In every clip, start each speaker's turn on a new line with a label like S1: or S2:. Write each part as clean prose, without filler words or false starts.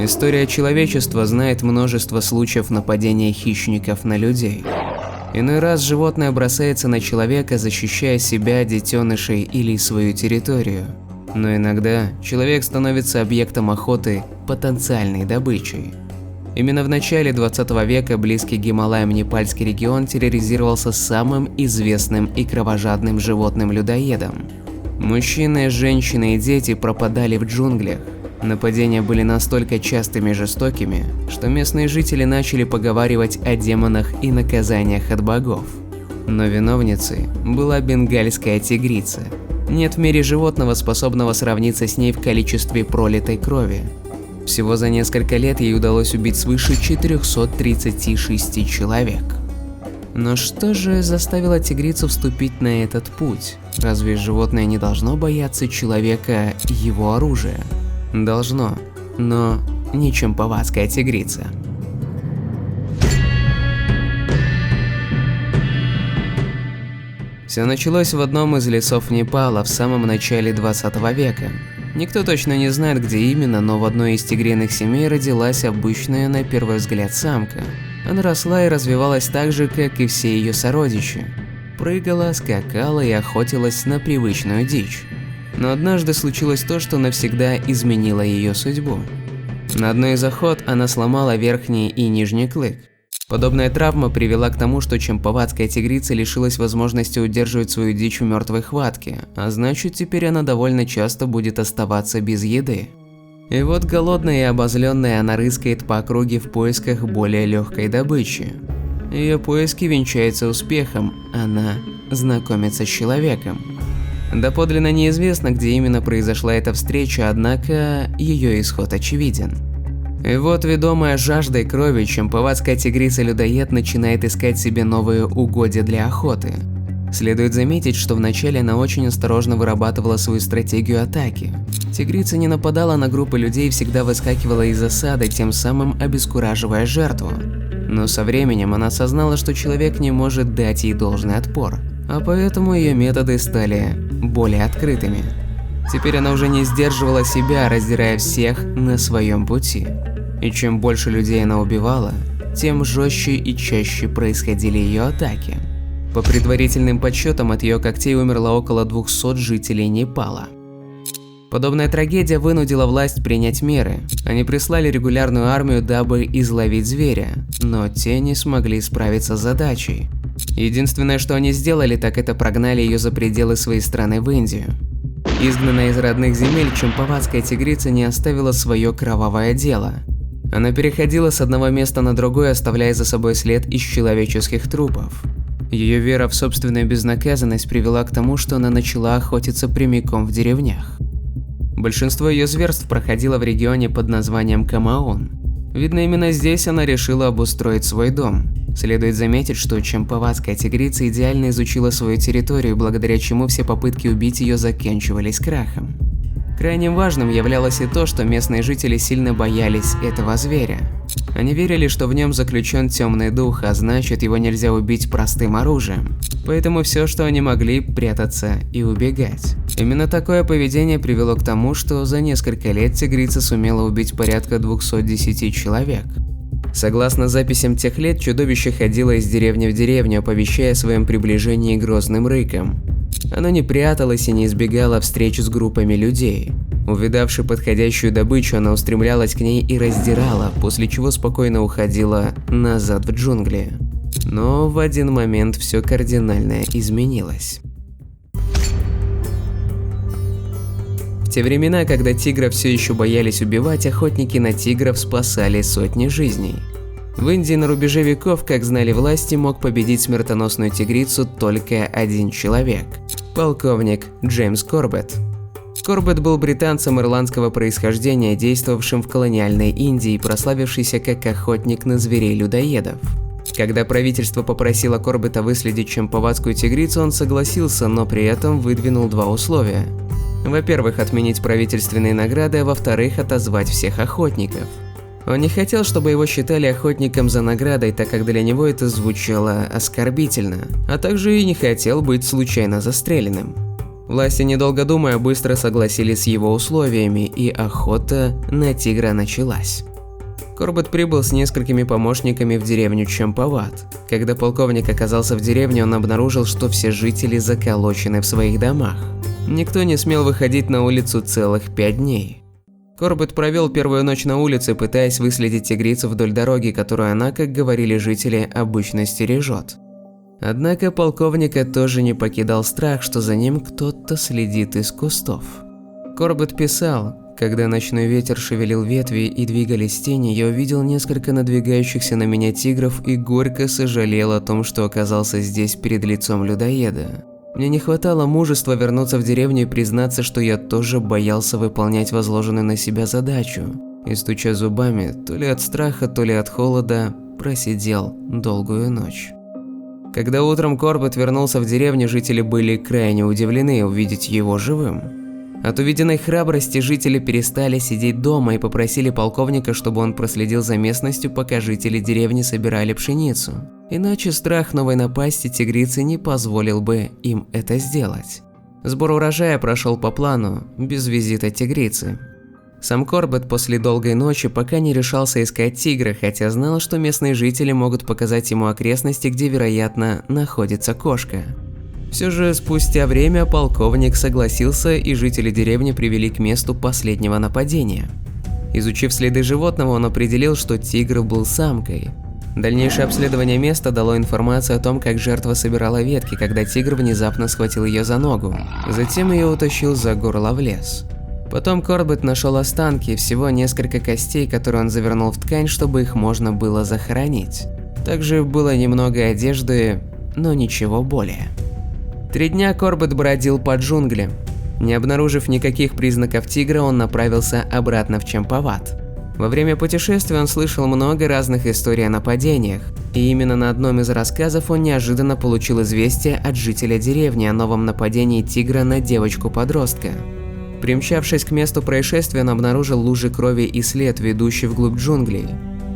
S1: История человечества знает множество случаев нападения хищников на людей. Иной раз животное бросается на человека, защищая себя, детенышей или свою территорию. Но иногда человек становится объектом охоты, потенциальной добычей. Именно в начале 20 века близкий к Гималаям Непальский регион терроризировался самым известным и кровожадным животным-людоедом. Мужчины, женщины и дети пропадали в джунглях. Нападения были настолько частыми и жестокими, что местные жители начали поговаривать о демонах и наказаниях от богов. Но виновницей была бенгальская тигрица. Нет в мире животного, способного сравниться с ней в количестве пролитой крови. Всего за несколько лет ей удалось убить свыше 436 человек. Но что же заставило тигрицу вступить на этот путь? Разве животное не должно бояться человека и его оружия? Должно, но не чампаватская тигрица. Все началось в одном из лесов Непала в самом начале 20 века. Никто точно не знает, где именно, но в одной из тигриных семей родилась обычная на первый взгляд самка. Она росла и развивалась так же, как и все ее сородичи. Прыгала, скакала и охотилась на привычную дичь. Но однажды случилось то, что навсегда изменило ее судьбу. На одной из охот она сломала верхний и нижний клык. Подобная травма привела к тому, что чампаватская тигрица лишилась возможности удерживать свою дичь в мертвой хватке, а значит, теперь она довольно часто будет оставаться без еды. И вот голодная и обозленная она рыскает по округе в поисках более легкой добычи. Ее поиски венчаются успехом, она знакомится с человеком. Доподлинно неизвестно, где именно произошла эта встреча, однако ее исход очевиден. И вот, ведомая жаждой крови, чампаватская тигрица-людоед начинает искать себе новые угодья для охоты. Следует заметить, что вначале она очень осторожно вырабатывала свою стратегию атаки. Тигрица не нападала на группы людей и всегда выскакивала из засады, тем самым обескураживая жертву. Но со временем она осознала, что человек не может дать ей должный отпор, а поэтому ее методы стали более открытыми. Теперь она уже не сдерживала себя, раздирая всех на своем пути. И чем больше людей она убивала, тем жестче и чаще происходили ее атаки. По предварительным подсчетам, от ее когтей умерло около 200 жителей Непала. Подобная трагедия вынудила власть принять меры. Они прислали регулярную армию, дабы изловить зверя, но те не смогли справиться с задачей. Единственное, что они сделали, так это прогнали ее за пределы своей страны в Индию. Изгнанная из родных земель, чампаватская тигрица не оставила свое кровавое дело. Она переходила с одного места на другое, оставляя за собой след из человеческих трупов. Ее вера в собственную безнаказанность привела к тому, что она начала охотиться прямиком в деревнях. Большинство ее зверств проходило в регионе под названием Камаун. Видно, именно здесь она решила обустроить свой дом. Следует заметить, что чампаватская тигрица идеально изучила свою территорию, благодаря чему все попытки убить ее заканчивались крахом. Крайне важным являлось и то, что местные жители сильно боялись этого зверя. Они верили, что в нем заключен темный дух, а значит, его нельзя убить простым оружием. Поэтому все, что они могли, прятаться и убегать. Именно такое поведение привело к тому, что за несколько лет тигрица сумела убить порядка 210 человек. Согласно записям тех лет, чудовище ходило из деревни в деревню, оповещая о своем приближении грозным рыком. Оно не пряталось и не избегало встреч с группами людей. Увидавши подходящую добычу, она устремлялась к ней и раздирала, после чего спокойно уходила назад в джунгли. Но в один момент все кардинально изменилось. В те времена, когда тигров все еще боялись убивать, охотники на тигров спасали сотни жизней. В Индии на рубеже веков, как знали власти, мог победить смертоносную тигрицу только один человек – полковник Джеймс Корбетт. Корбетт был британцем ирландского происхождения, действовавшим в колониальной Индии и прославившийся как охотник на зверей-людоедов. Когда правительство попросило Корбетта выследить чампаватскую тигрицу, он согласился, но при этом выдвинул два условия. Во-первых, отменить правительственные награды, а во-вторых, отозвать всех охотников. Он не хотел, чтобы его считали охотником за наградой, так как для него это звучало оскорбительно, а также и не хотел быть случайно застреленным. Власти, недолго думая, быстро согласились с его условиями, и охота на тигра началась. Корбет прибыл с несколькими помощниками в деревню Чампават. Когда полковник оказался в деревне, он обнаружил, что все жители заколочены в своих домах. Никто не смел выходить на улицу целых 5 дней. Корбет провел первую ночь на улице, пытаясь выследить тигрицу вдоль дороги, которую она, как говорили жители, обычно стережет. Однако полковника тоже не покидал страх, что за ним кто-то следит из кустов. Корбет писал: когда ночной ветер шевелил ветви и двигались тени, я увидел несколько надвигающихся на меня тигров и горько сожалел о том, что оказался здесь перед лицом людоеда. Мне не хватало мужества вернуться в деревню и признаться, что я тоже боялся выполнять возложенную на себя задачу. И, стуча зубами, то ли от страха, то ли от холода, просидел долгую ночь. Когда утром Корбет вернулся в деревню, жители были крайне удивлены увидеть его живым. От увиденной храбрости жители перестали сидеть дома и попросили полковника, чтобы он проследил за местностью, пока жители деревни собирали пшеницу. Иначе страх новой напасти тигрицы не позволил бы им это сделать. Сбор урожая прошел по плану, без визита тигрицы. Сам Корбет после долгой ночи пока не решался искать тигра, хотя знал, что местные жители могут показать ему окрестности, где, вероятно, находится кошка. Все же спустя время полковник согласился, и жители деревни привели к месту последнего нападения. Изучив следы животного, он определил, что тигр был самкой. Дальнейшее обследование места дало информацию о том, как жертва собирала ветки, когда тигр внезапно схватил ее за ногу. Затем ее утащил за горло в лес. Потом Корбет нашел останки, всего несколько костей, которые он завернул в ткань, чтобы их можно было захоронить. Также было немного одежды, но ничего более. 3 дня Корбет бродил по джунглям. Не обнаружив никаких признаков тигра, он направился обратно в Чампават. Во время путешествия он слышал много разных историй о нападениях, и именно на одном из рассказов он неожиданно получил известие от жителя деревни о новом нападении тигра на девочку-подростка. Примчавшись к месту происшествия, он обнаружил лужи крови и след, ведущий вглубь джунглей.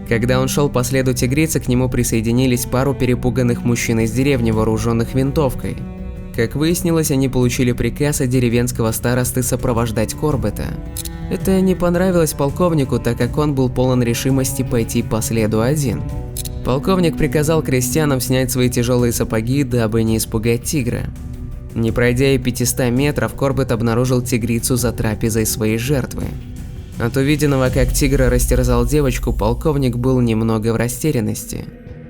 S1: Когда он шел по следу тигрицы, к нему присоединились пару перепуганных мужчин из деревни, вооруженных винтовкой. Как выяснилось, они получили приказ от деревенского старосты сопровождать Корбета. Это не понравилось полковнику, так как он был полон решимости пойти по следу один. Полковник приказал крестьянам снять свои тяжелые сапоги, дабы не испугать тигра. Не пройдя и 500 метров, Корбет обнаружил тигрицу за трапезой своей жертвы. От увиденного, как тигр растерзал девочку, полковник был немного в растерянности.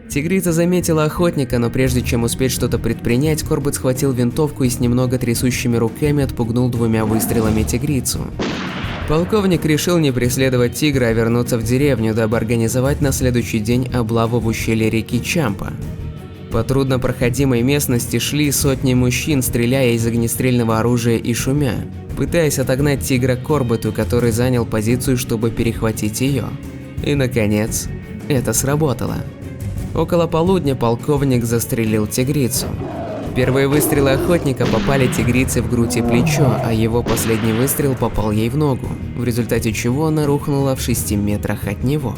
S1: Тигрица заметила охотника, но прежде чем успеть что-то предпринять, Корбет схватил винтовку и с немного трясущими руками отпугнул 2 выстрелами тигрицу. Полковник решил не преследовать тигра, а вернуться в деревню, дабы организовать на следующий день облаву в ущелье реки Чампа. По труднопроходимой местности шли сотни мужчин, стреляя из огнестрельного оружия и шумя, пытаясь отогнать тигра к Корбету, который занял позицию, чтобы перехватить ее. И наконец, это сработало. Около полудня полковник застрелил тигрицу. Первые выстрелы охотника попали тигрице в грудь и плечо, а его последний выстрел попал ей в ногу, в результате чего она рухнула в 6 метрах от него.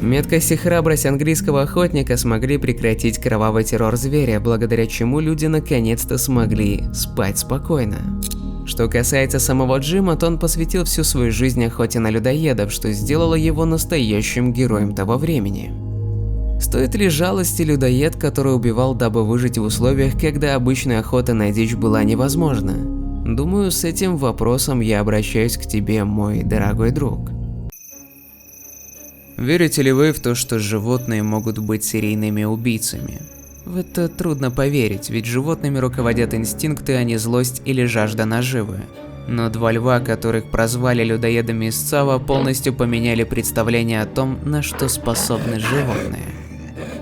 S1: Меткость и храбрость английского охотника смогли прекратить кровавый террор зверя, благодаря чему люди наконец-то смогли спать спокойно. Что касается самого Джима, то он посвятил всю свою жизнь охоте на людоедов, что сделало его настоящим героем того времени. Стоит ли жалости людоед, который убивал, дабы выжить в условиях, когда обычная охота на дичь была невозможна? Думаю, с этим вопросом я обращаюсь к тебе, мой дорогой друг. Верите ли вы в то, что животные могут быть серийными убийцами? В это трудно поверить, ведь животными руководят инстинкты, а не злость или жажда наживы. Но 2 льва, которых прозвали людоедами из Цава, полностью поменяли представление о том, на что способны животные.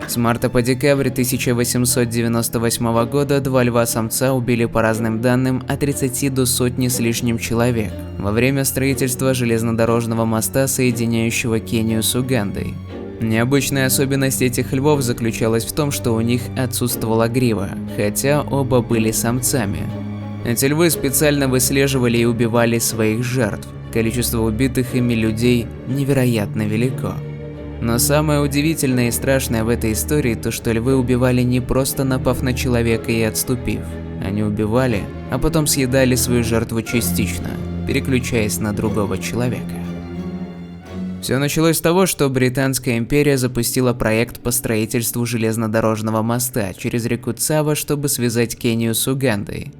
S1: С марта по декабрь 1898 года 2 льва-самца убили по разным данным от 30 до сотни с лишним человек во время строительства железнодорожного моста, соединяющего Кению с Угандой. Необычная особенность этих львов заключалась в том, что у них отсутствовала грива, хотя оба были самцами. Эти львы специально выслеживали и убивали своих жертв. Количество убитых ими людей невероятно велико. Но самое удивительное и страшное в этой истории то, что львы убивали не просто напав на человека и отступив. Они убивали, а потом съедали свою жертву частично, переключаясь на другого человека. Все началось с того, что Британская империя запустила проект по строительству железнодорожного моста через реку Цава, чтобы связать Кению с Угандой.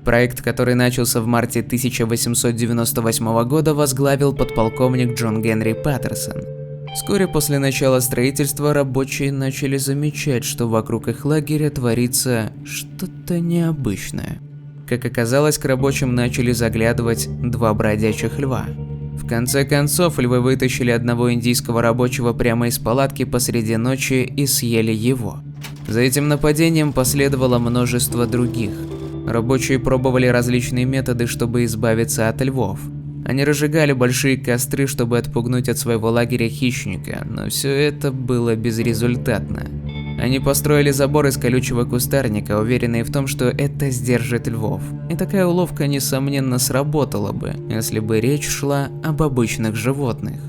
S1: Проект, который начался в марте 1898 года, возглавил подполковник Джон Генри Паттерсон. Вскоре после начала строительства рабочие начали замечать, что вокруг их лагеря творится что-то необычное. Как оказалось, к рабочим начали заглядывать два бродячих льва. В конце концов, львы вытащили одного индийского рабочего прямо из палатки посреди ночи и съели его. За этим нападением последовало множество других. Рабочие пробовали различные методы, чтобы избавиться от львов. Они разжигали большие костры, чтобы отпугнуть от своего лагеря хищника, но все это было безрезультатно. Они построили забор из колючего кустарника, уверенные в том, что это сдержит львов. И такая уловка, несомненно, сработала бы, если бы речь шла об обычных животных.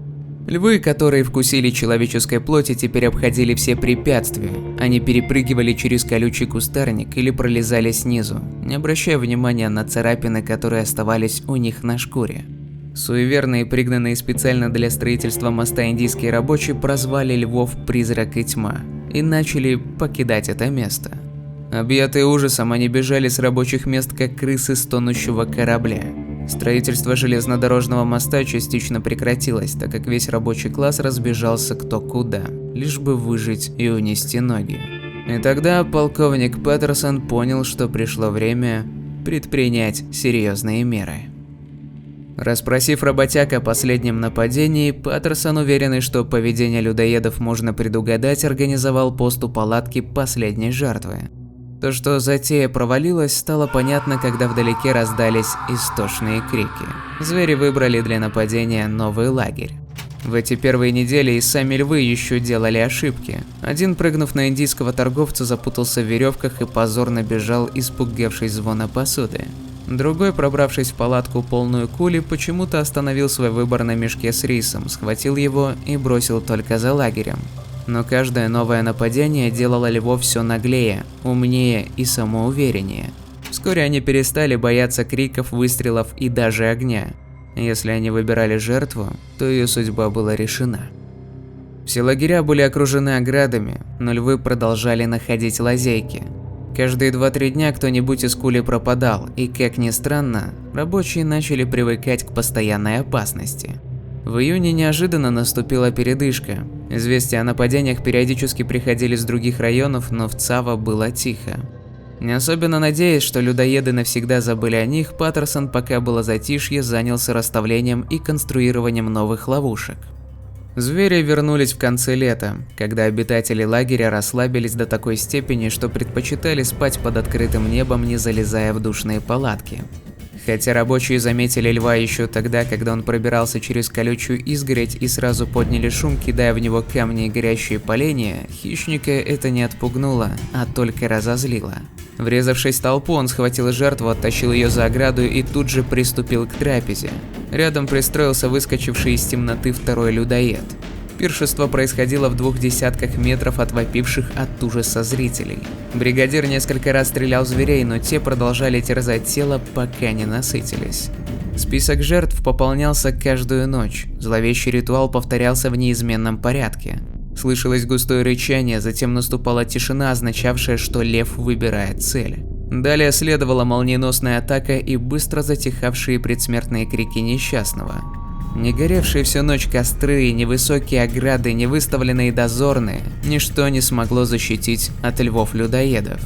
S1: Львы, которые вкусили человеческой плоти, теперь обходили все препятствия. Они перепрыгивали через колючий кустарник или пролезали снизу, не обращая внимания на царапины, которые оставались у них на шкуре. Суеверные, пригнанные специально для строительства моста индийские рабочие прозвали львов «Призрак и тьма» и начали покидать это место. Объятые ужасом, они бежали с рабочих мест, как крысы с тонущего корабля. Строительство железнодорожного моста частично прекратилось, так как весь рабочий класс разбежался кто куда, лишь бы выжить и унести ноги. И тогда полковник Паттерсон понял, что пришло время предпринять серьезные меры. Расспросив работяг о последнем нападении, Паттерсон, уверенный, что поведение людоедов можно предугадать, организовал пост у палатки последней жертвы. То, что затея провалилась, стало понятно, когда вдалеке раздались истошные крики. Звери выбрали для нападения новый лагерь. В эти первые недели и сами львы еще делали ошибки. Один, прыгнув на индийского торговца, запутался в веревках и позорно бежал, испугавшись звона посуды. Другой, пробравшись в палатку полную кули, почему-то остановил свой выбор на мешке с рисом, схватил его и бросил только за лагерем. Но каждое новое нападение делало львов все наглее, умнее и самоувереннее. Вскоре они перестали бояться криков, выстрелов и даже огня. Если они выбирали жертву, то ее судьба была решена. Все лагеря были окружены оградами, но львы продолжали находить лазейки. Каждые 2-3 дня кто-нибудь из кули пропадал, и, как ни странно, рабочие начали привыкать к постоянной опасности. В июне неожиданно наступила передышка. Известия о нападениях периодически приходили с других районов, но в Цава было тихо. Не особенно надеясь, что людоеды навсегда забыли о них, Паттерсон, пока было затишье, занялся расставлением и конструированием новых ловушек. Звери вернулись в конце лета, когда обитатели лагеря расслабились до такой степени, что предпочитали спать под открытым небом, не залезая в душные палатки. Хотя рабочие заметили льва еще тогда, когда он пробирался через колючую изгородь и сразу подняли шум, кидая в него камни и горящие поленья, хищника это не отпугнуло, а только разозлило. Врезавшись в толпу, он схватил жертву, оттащил ее за ограду и тут же приступил к трапезе. Рядом пристроился выскочивший из темноты второй людоед. Пиршество происходило в 20 метров от вопивших от ужаса зрителей. Бригадир несколько раз стрелял в зверей, но те продолжали терзать тело, пока не насытились. Список жертв пополнялся каждую ночь. Зловещий ритуал повторялся в неизменном порядке. Слышалось густое рычание, затем наступала тишина, означавшая, что лев выбирает цель. Далее следовала молниеносная атака и быстро затихавшие предсмертные крики несчастного. Не горевшие всю ночь костры, ни высокие ограды, ни выставленные дозорные, ничто не смогло защитить от львов-людоедов.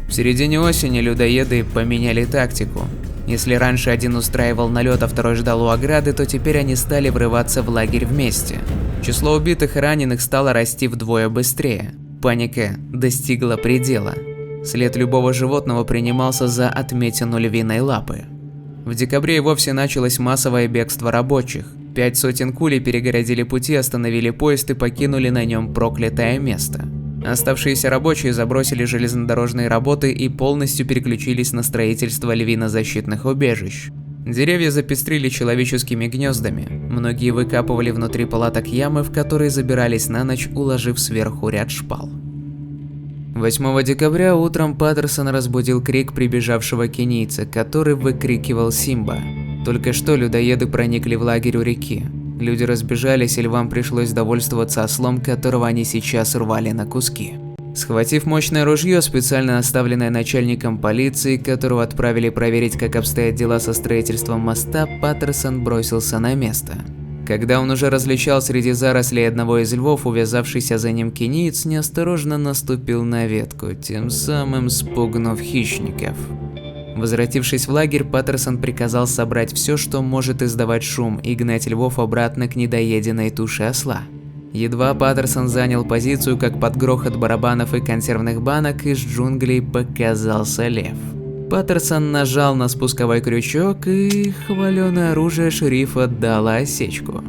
S1: В середине осени людоеды поменяли тактику. Если раньше один устраивал налет, а второй ждал у ограды, то теперь они стали врываться в лагерь вместе. Число убитых и раненых стало расти вдвое быстрее. Паника достигла предела. След любого животного принимался за отметину львиной лапы. В декабре и вовсе началось массовое бегство рабочих. 5 сотен кулей перегородили пути, остановили поезд и покинули на нем проклятое место. Оставшиеся рабочие забросили железнодорожные работы и полностью переключились на строительство львинозащитных убежищ. Деревья запестрили человеческими гнездами. Многие выкапывали внутри палаток ямы, в которые забирались на ночь, уложив сверху ряд шпал. 8 декабря утром Паттерсон разбудил крик прибежавшего кенийца, который выкрикивал «Симба». Только что людоеды проникли в лагерь у реки. Люди разбежались, и львам пришлось довольствоваться ослом, которого они сейчас рвали на куски. Схватив мощное ружье, специально оставленное начальником полиции, которого отправили проверить, как обстоят дела со строительством моста, Паттерсон бросился на место. Когда он уже различал среди зарослей одного из львов, увязавшийся за ним кениец неосторожно наступил на ветку, тем самым спугнув хищников. Возвратившись в лагерь, Паттерсон приказал собрать все, что может издавать шум, и гнать львов обратно к недоеденной туше осла. Едва Паттерсон занял позицию, как под грохот барабанов и консервных банок из джунглей показался лев. Паттерсон нажал на спусковой крючок, и хваленое оружие шерифа дало осечку.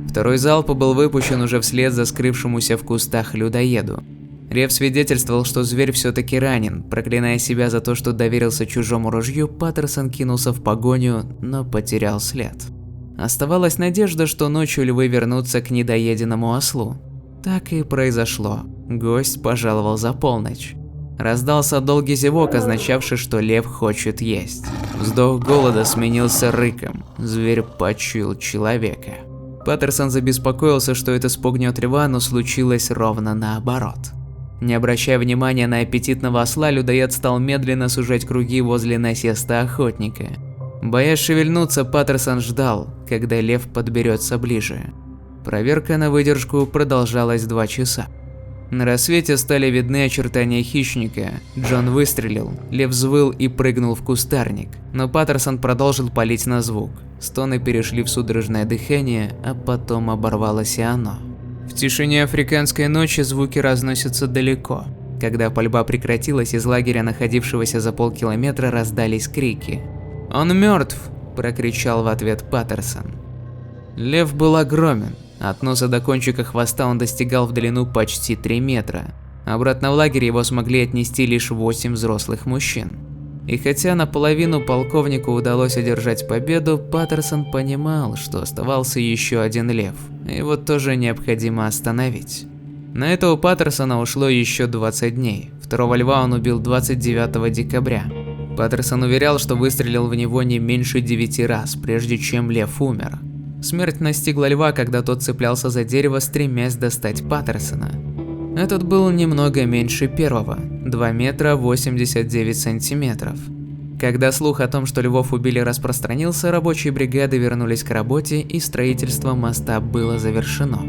S1: Второй залп был выпущен уже вслед за скрывшемуся в кустах людоеду. Лев свидетельствовал, что зверь все-таки ранен. Проклиная себя за то, что доверился чужому ружью, Паттерсон кинулся в погоню, но потерял след. Оставалась надежда, что ночью львы вернутся к недоеденному ослу. Так и произошло. Гость пожаловал за полночь. Раздался долгий зевок, означавший, что лев хочет есть. Вздох голода сменился рыком. Зверь почуял человека. Паттерсон забеспокоился, что это спугнет льва, но случилось ровно наоборот. Не обращая внимания на аппетитного осла, людоед стал медленно сужать круги возле насеста охотника. Боясь шевельнуться, Паттерсон ждал, когда лев подберется ближе. Проверка на выдержку продолжалась 2 часа. На рассвете стали видны очертания хищника. Джон выстрелил, лев взвыл и прыгнул в кустарник, но Паттерсон продолжил палить на звук. Стоны перешли в судорожное дыхание, а потом оборвалось и оно. В тишине африканской ночи звуки разносятся далеко. Когда пальба прекратилась, из лагеря, находившегося за полкилометра, раздались крики. «Он мертв!» – прокричал в ответ Паттерсон. Лев был огромен. От носа до кончика хвоста он достигал в длину почти 3 метра. Обратно в лагерь его смогли отнести лишь 8 взрослых мужчин. И хотя наполовину полковнику удалось одержать победу, Паттерсон понимал, что оставался еще один лев. Его тоже необходимо остановить. На это у Паттерсона ушло еще 20 дней. Второго льва он убил 29 декабря. Паттерсон уверял, что выстрелил в него не меньше 9 раз, прежде чем лев умер. Смерть настигла льва, когда тот цеплялся за дерево, стремясь достать Паттерсона. Этот был немного меньше первого – 2 метра 89 сантиметров. Когда слух о том, что львов убили, распространился, рабочие бригады вернулись к работе, и строительство моста было завершено.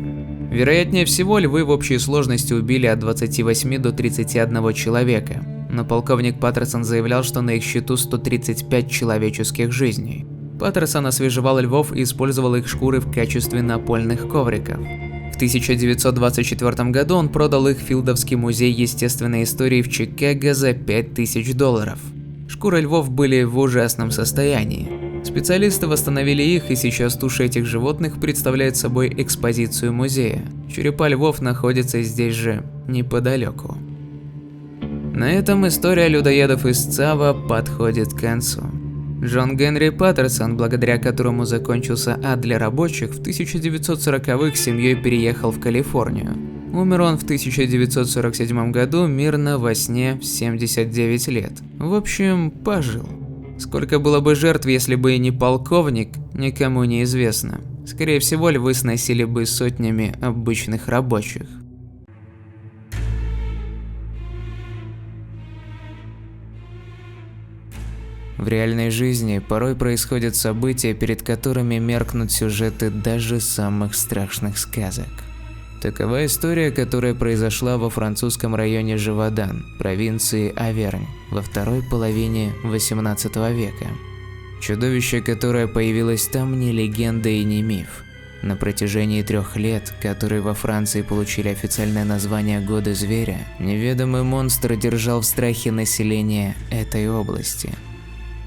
S1: Вероятнее всего, львы в общей сложности убили от 28 до 31 человека, но полковник Паттерсон заявлял, что на их счету 135 человеческих жизней. Паттерсон освежевал львов и использовал их шкуры в качестве напольных ковриков. В 1924 году он продал их в Филдовский музей естественной истории в Чикаго за $5000. Шкуры львов были в ужасном состоянии. Специалисты восстановили их, и сейчас туши этих животных представляют собой экспозицию музея. Черепа львов находятся здесь же, неподалеку. На этом история людоедов из Цава подходит к концу. Джон Генри Паттерсон, благодаря которому закончился ад для рабочих, в 1940-х с семьей переехал в Калифорнию. Умер он в 1947 году мирно во сне в 79 лет. В общем, пожил. Сколько было бы жертв, если бы и не полковник, никому не известно. Скорее всего, львы сносили бы сотнями обычных рабочих. В реальной жизни порой происходят события, перед которыми меркнут сюжеты даже самых страшных сказок. Такова история, которая произошла во французском районе Живодан, провинции Авернь, во второй половине XVIII века. Чудовище, которое появилось там, не легенда и не миф. На протяжении 3 лет, которые во Франции получили официальное название «Годы зверя», неведомый монстр держал в страхе население этой области.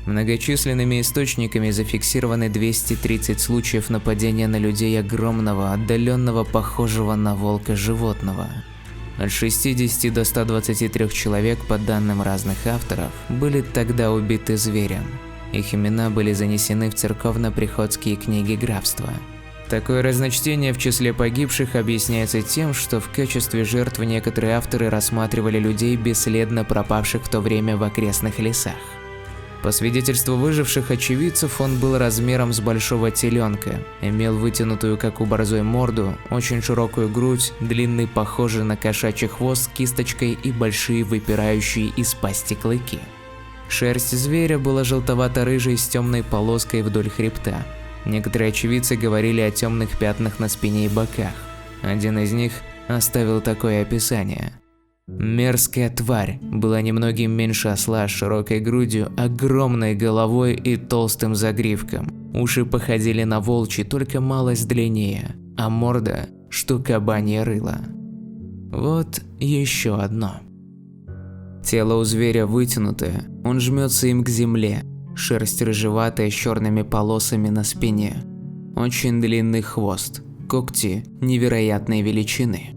S1: Многочисленными источниками зафиксированы 230 случаев нападения на людей огромного, отдаленного, похожего на волка животного. От 60 до 123 человек, по данным разных авторов, были тогда убиты зверем. Их имена были занесены в церковно-приходские книги графства. Такое разночтение в числе погибших объясняется тем, что в качестве жертв некоторые авторы рассматривали людей, бесследно пропавших в то время в окрестных лесах. По свидетельству выживших очевидцев, он был размером с большого теленка, имел вытянутую как у борзой морду, очень широкую грудь, длинный похожий на кошачий хвост с кисточкой и большие выпирающие из пасти клыки. Шерсть зверя была желтовато-рыжей с темной полоской вдоль хребта. Некоторые очевидцы говорили о темных пятнах на спине и боках. Один из них оставил такое описание. Мерзкая тварь была немногим меньше осла с широкой грудью, огромной головой и толстым загривком. Уши походили на волчьи, только малость длиннее, а морда, что кабанье рыло. Вот еще одно. Тело у зверя вытянутое, он жмется им к земле, шерсть рыжеватая с черными полосами на спине. Очень длинный хвост, когти невероятной величины.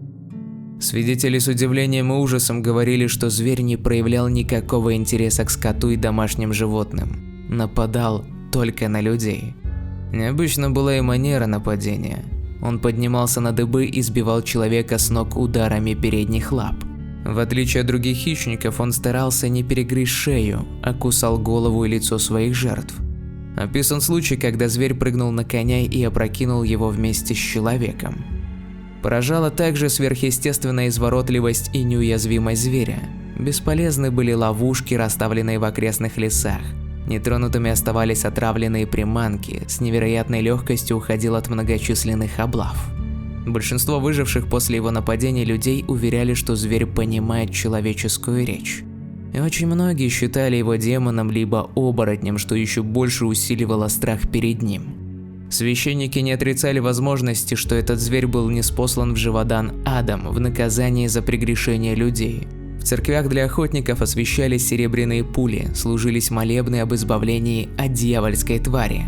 S1: Свидетели с удивлением и ужасом говорили, что зверь не проявлял никакого интереса к скоту и домашним животным, нападал только на людей. Необычна была и манера нападения. Он поднимался на дыбы и сбивал человека с ног ударами передних лап. В отличие от других хищников, он старался не перегрызть шею, а кусал голову и лицо своих жертв. Описан случай, когда зверь прыгнул на коня и опрокинул его вместе с человеком. Поражала также сверхъестественная изворотливость и неуязвимость зверя. Бесполезны были ловушки, расставленные в окрестных лесах. Нетронутыми оставались отравленные приманки, с невероятной легкостью уходил от многочисленных облав. Большинство выживших после его нападения людей уверяли, что зверь понимает человеческую речь. И очень многие считали его демоном либо оборотнем, что еще больше усиливало страх перед ним. Священники не отрицали возможности, что этот зверь был ниспослан в Живодан адом в наказание за прегрешение людей. В церквях для охотников освещались серебряные пули, служились молебны об избавлении от дьявольской твари.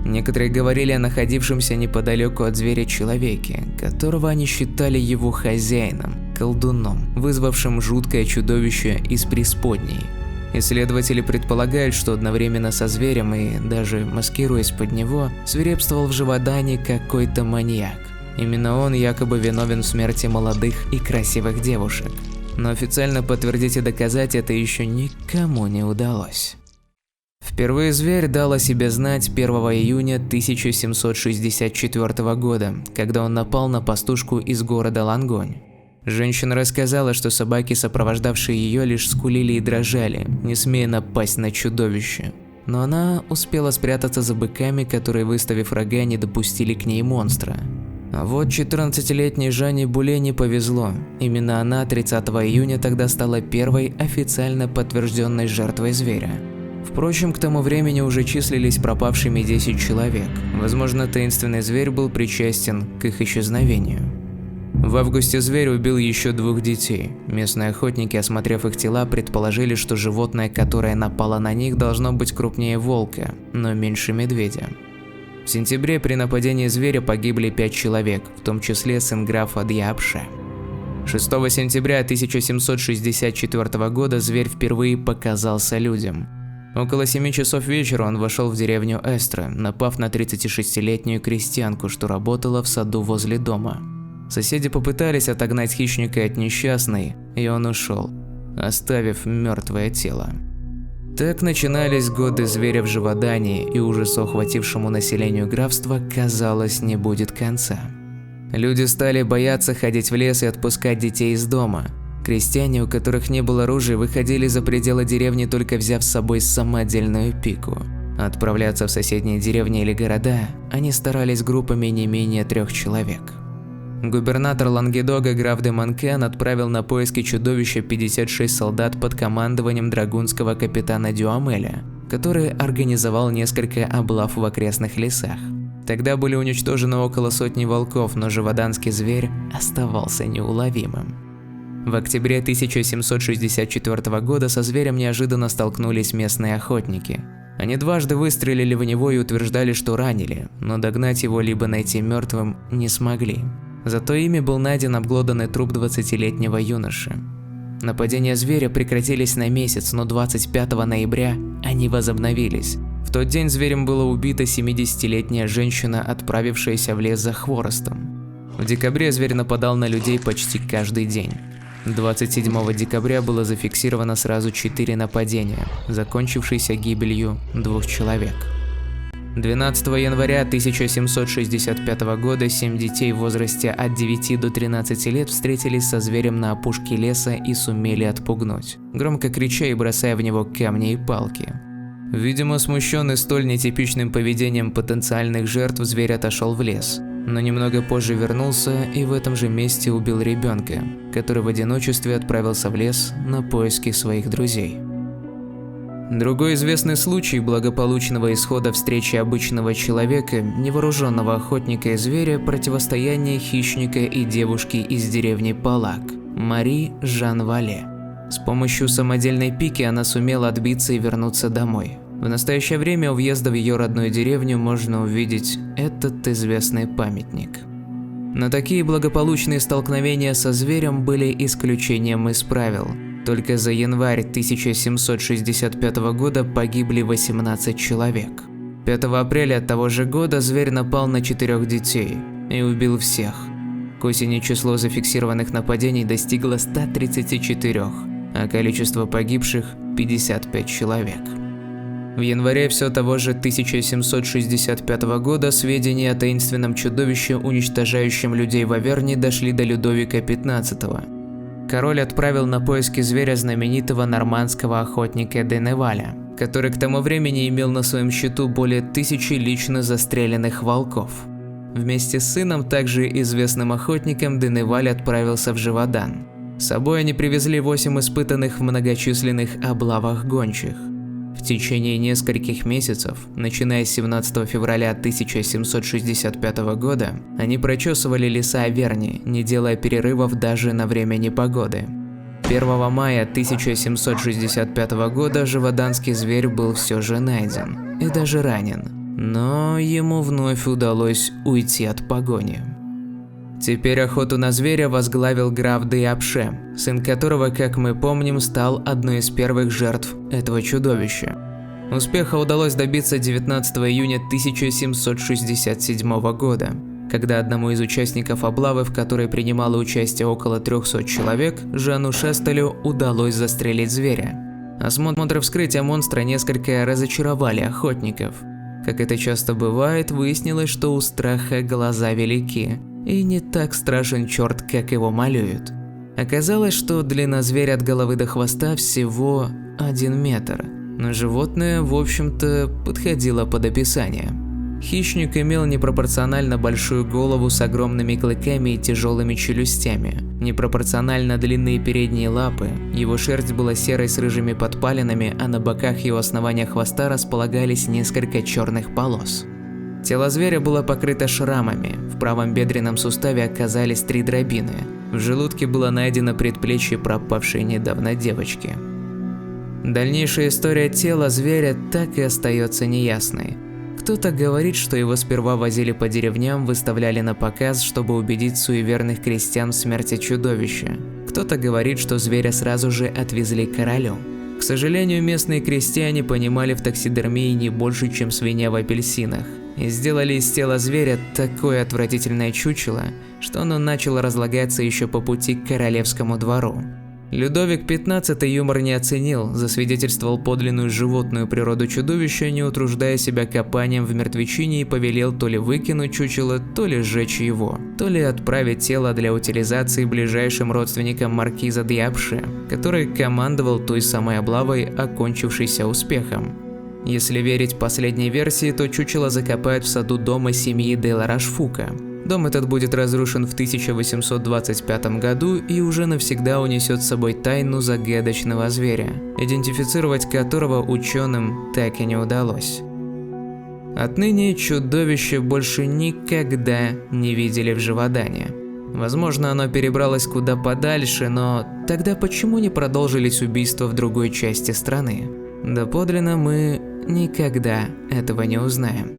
S1: Некоторые говорили о находившемся неподалеку от зверя человеке, которого они считали его хозяином, колдуном, вызвавшим жуткое чудовище из преисподней. Исследователи предполагают, что одновременно со зверем и даже маскируясь под него, свирепствовал в Живодане какой-то маньяк. Именно он якобы виновен в смерти молодых и красивых девушек. Но официально подтвердить и доказать это еще никому не удалось. Впервые зверь дал о себе знать 1 июня 1764 года, когда он напал на пастушку из города Лангонь. Женщина рассказала, что собаки, сопровождавшие ее, лишь скулили и дрожали, не смея напасть на чудовище. Но она успела спрятаться за быками, которые, выставив рога, не допустили к ней монстра. А вот 14-летней Жанне Буле не повезло. Именно она 30 июня тогда стала первой официально подтвержденной жертвой зверя. Впрочем, к тому времени уже числились пропавшими 10 человек. Возможно, таинственный зверь был причастен к их исчезновению. В августе зверь убил еще 2 детей. Местные охотники, осмотрев их тела, предположили, что животное, которое напало на них, должно быть крупнее волка, но меньше медведя. В сентябре при нападении зверя погибли 5 человек, в том числе сын графа Дьяпше. 6 сентября 1764 года зверь впервые показался людям. Около 7 часов вечера он вошел в деревню Эстро, напав на 36-летнюю крестьянку, что работала в саду возле дома. Соседи попытались отогнать хищника от несчастной, и он ушел, оставив мертвое тело. Так начинались годы зверя в Живодане, и ужасу, охватившему населению графства, казалось, не будет конца. Люди стали бояться ходить в лес и отпускать детей из дома. Крестьяне, у которых не было оружия, выходили за пределы деревни, только взяв с собой самодельную пику. Отправляться в соседние деревни или города они старались группами не менее 3 человек. Губернатор Лангедога граф де Монкен отправил на поиски чудовища 56 солдат под командованием драгунского капитана Дюамеля, который организовал несколько облав в окрестных лесах. Тогда были уничтожены около 100 волков, но живоданский зверь оставался неуловимым. В октябре 1764 года со зверем неожиданно столкнулись местные охотники. Они дважды выстрелили в него и утверждали, что ранили, но догнать его либо найти мертвым не смогли. Зато ими был найден обглоданный труп 20-летнего юноши. Нападения зверя прекратились на месяц, но 25 ноября они возобновились. В тот день зверем была убита 70-летняя женщина, отправившаяся в лес за хворостом. В декабре зверь нападал на людей почти каждый день. 27 декабря было зафиксировано сразу 4 нападения, закончившиеся гибелью 2 человек. 12 января 1765 года 7 детей в возрасте от 9 до 13 лет встретились со зверем на опушке леса и сумели отпугнуть, громко крича и бросая в него камни и палки. Видимо, смущенный столь нетипичным поведением потенциальных жертв, зверь отошел в лес, но немного позже вернулся и в этом же месте убил ребенка, который в одиночестве отправился в лес на поиски своих друзей. Другой известный случай благополучного исхода встречи обычного человека, невооруженного охотника и зверя, противостояние хищника и девушки из деревни Палак, Мари Жан Вале. С помощью самодельной пики она сумела отбиться и вернуться домой. В настоящее время у въезда в ее родную деревню можно увидеть этот известный памятник. Но такие благополучные столкновения со зверем были исключением из правил. Только за январь 1765 года погибли 18 человек. 5 апреля того же года зверь напал на 4 детей и убил всех. К осени число зафиксированных нападений достигло 134, а количество погибших – 55 человек. В январе все того же 1765 года сведения о таинственном чудовище, уничтожающем людей в Аверне, дошли до Людовика XV. Король отправил на поиски зверя знаменитого нормандского охотника де Неваля, который к тому времени имел на своем счету более 1000 лично застреленных волков. Вместе с сыном, также известным охотником, де Неваль отправился в Живодан. С собой они привезли 8 испытанных в многочисленных облавах гончих. В течение нескольких месяцев, начиная с 17 февраля 1765 года, они прочесывали леса Аверни, не делая перерывов даже на время непогоды. 1 мая 1765 года живоданский зверь был все же найден и даже ранен, но ему вновь удалось уйти от погони. Теперь охоту на зверя возглавил граф де Апше, сын которого, как мы помним, стал одной из первых жертв этого чудовища. Успеха удалось добиться 19 июня 1767 года, когда одному из участников облавы, в которой принимало участие около 300 человек, Жану Шестелю удалось застрелить зверя. Осмотры вскрытия монстра несколько разочаровали охотников. Как это часто бывает, выяснилось, что у страха глаза велики. И не так страшен черт, как его малюют. Оказалось, что длина зверя от головы до хвоста всего 1 метр, но животное, в общем-то, подходило под описание. Хищник имел непропорционально большую голову с огромными клыками и тяжелыми челюстями, непропорционально длинные передние лапы, его шерсть была серой с рыжими подпалинами, а на боках и у основания хвоста располагались несколько черных полос. Тело зверя было покрыто шрамами, в правом бедренном суставе оказались 3 дробины, в желудке было найдено предплечье пропавшей недавно девочки. Дальнейшая история тела зверя так и остается неясной. Кто-то говорит, что его сперва возили по деревням, выставляли на показ, чтобы убедить суеверных крестьян в смерти чудовища. Кто-то говорит, что зверя сразу же отвезли к королю. К сожалению, местные крестьяне понимали в таксидермии не больше, чем свинья в апельсинах, и сделали из тела зверя такое отвратительное чучело, что оно начало разлагаться еще по пути к королевскому двору. Людовик XV юмор не оценил, засвидетельствовал подлинную животную природу чудовища, не утруждая себя копанием в мертвечине, и повелел то ли выкинуть чучело, то ли сжечь его, то ли отправить тело для утилизации ближайшим родственникам маркиза де Апше, который командовал той самой облавой, окончившейся успехом. Если верить последней версии, то чучело закопают в саду дома семьи де ла Рашфука. Дом этот будет разрушен в 1825 году и уже навсегда унесет с собой тайну загадочного зверя, идентифицировать которого ученым так и не удалось. Отныне чудовище больше никогда не видели в Живодане. Возможно, оно перебралось куда подальше, но тогда почему не продолжились убийства в другой части страны? Доподлинно мы никогда этого не узнаем.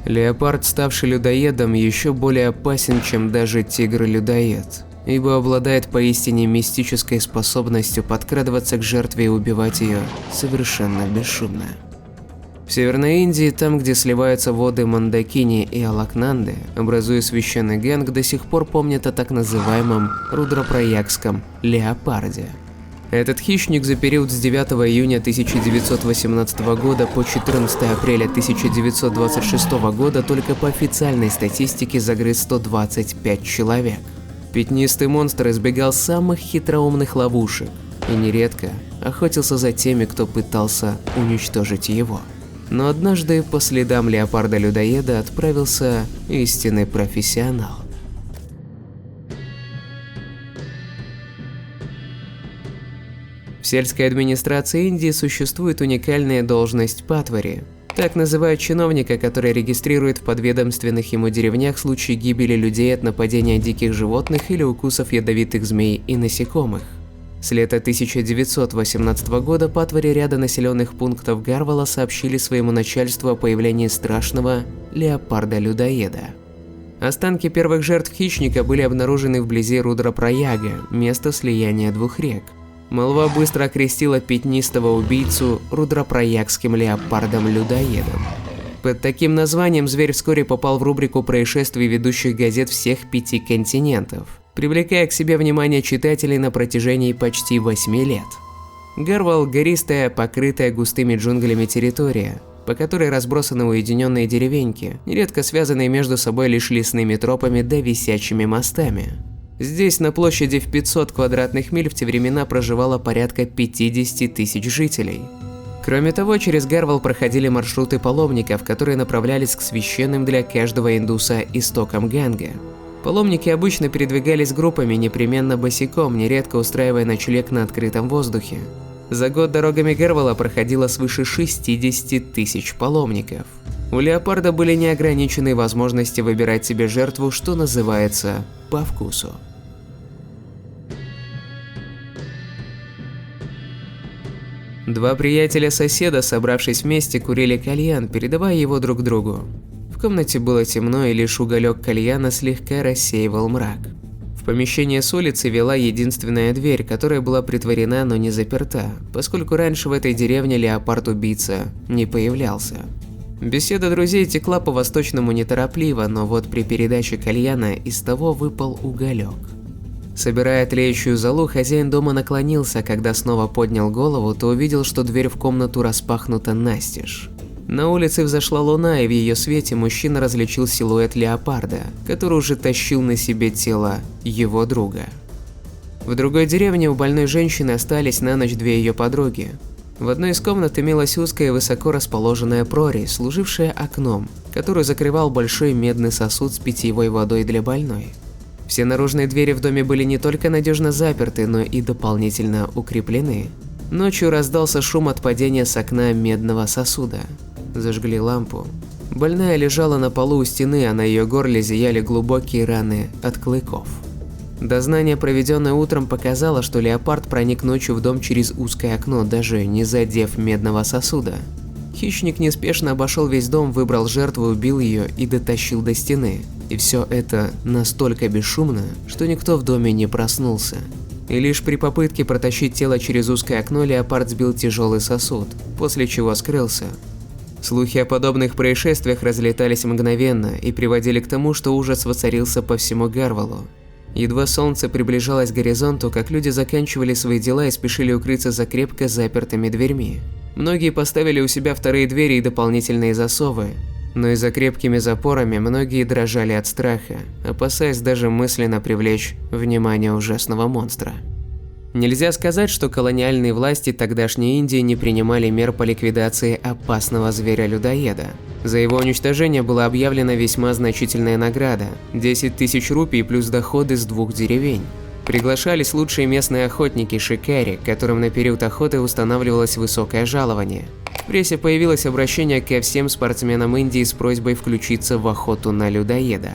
S1: Леопард, ставший людоедом, еще более опасен, чем даже тигр-людоед, ибо обладает поистине мистической способностью подкрадываться к жертве и убивать ее совершенно бесшумно. В Северной Индии, там, где сливаются воды Мандакини и Алакнанды, образуя священный Ганг, до сих пор помнят о так называемом Рудрапраягском леопарде. Этот хищник за период с 9 июня 1918 года по 14 апреля 1926 года только по официальной статистике загрыз 125 человек. Пятнистый монстр избегал самых хитроумных ловушек и нередко охотился за теми, кто пытался уничтожить его. Но однажды по следам леопарда-людоеда отправился истинный профессионал. В сельской администрации Индии существует уникальная должность патвари. Так называют чиновника, который регистрирует в подведомственных ему деревнях случаи гибели людей от нападения диких животных или укусов ядовитых змей и насекомых. С лета 1918 года патвари ряда населенных пунктов Гарвала сообщили своему начальству о появлении страшного леопарда-людоеда. Останки первых жертв хищника были обнаружены вблизи Рудрапраяга, места слияния двух рек. Молва быстро окрестила пятнистого убийцу Рудрапраягским леопардом-людоедом. Под таким названием зверь вскоре попал в рубрику происшествий ведущих газет всех 5 континентов, привлекая к себе внимание читателей на протяжении почти 8 лет. Гарвал – гористая, покрытая густыми джунглями территория, по которой разбросаны уединенные деревеньки, нередко связанные между собой лишь лесными тропами да висячими мостами. Здесь на площади в 500 квадратных миль в те времена проживало порядка 50 тысяч жителей. Кроме того, через Гарвал проходили маршруты паломников, которые направлялись к священным для каждого индуса истокам Ганга. Паломники обычно передвигались группами, непременно босиком, нередко устраивая ночлег на открытом воздухе. За год дорогами Гарвала проходило свыше 60 тысяч паломников. У леопарда были неограниченные возможности выбирать себе жертву, что называется, по вкусу. Два приятеля-соседа, собравшись вместе, курили кальян, передавая его друг другу. В комнате было темно, и лишь уголек кальяна слегка рассеивал мрак. В помещение с улицы вела единственная дверь, которая была притворена, но не заперта, поскольку раньше в этой деревне леопард-убийца не появлялся. Беседа друзей текла по-восточному неторопливо, но вот при передаче кальяна из того выпал уголек. Собирая тлеющую золу, хозяин дома наклонился, когда снова поднял голову, то увидел, что дверь в комнату распахнута настежь. На улице взошла луна, и в ее свете мужчина различил силуэт леопарда, который уже тащил на себе тело его друга. В другой деревне у больной женщины остались на ночь две ее подруги. В одной из комнат имелась узкая и высоко расположенная прорезь, служившая окном, которую закрывал большой медный сосуд с питьевой водой для больной. Все наружные двери в доме были не только надежно заперты, но и дополнительно укреплены. Ночью раздался шум от падения с окна медного сосуда. Зажгли лампу. Больная лежала на полу у стены, а на ее горле зияли глубокие раны от клыков. Дознание, проведенное утром, показало, что леопард проник ночью в дом через узкое окно, даже не задев медного сосуда. Хищник неспешно обошел весь дом, выбрал жертву, убил ее и дотащил до стены. И все это настолько бесшумно, что никто в доме не проснулся. И лишь при попытке протащить тело через узкое окно леопард сбил тяжелый сосуд, после чего скрылся. Слухи о подобных происшествиях разлетались мгновенно и приводили к тому, что ужас воцарился по всему Гарвалу. Едва солнце приближалось к горизонту, как люди заканчивали свои дела и спешили укрыться за крепко запертыми дверьми. Многие поставили у себя вторые двери и дополнительные засовы, но и за крепкими запорами многие дрожали от страха, опасаясь даже мысленно привлечь внимание ужасного монстра. Нельзя сказать, что колониальные власти тогдашней Индии не принимали мер по ликвидации опасного зверя-людоеда. За его уничтожение была объявлена весьма значительная награда – 10 тысяч рупий плюс доходы с 2 деревень. Приглашались лучшие местные охотники шикари, которым на период охоты устанавливалось высокое жалование. В прессе появилось обращение ко всем спортсменам Индии с просьбой включиться в охоту на людоеда.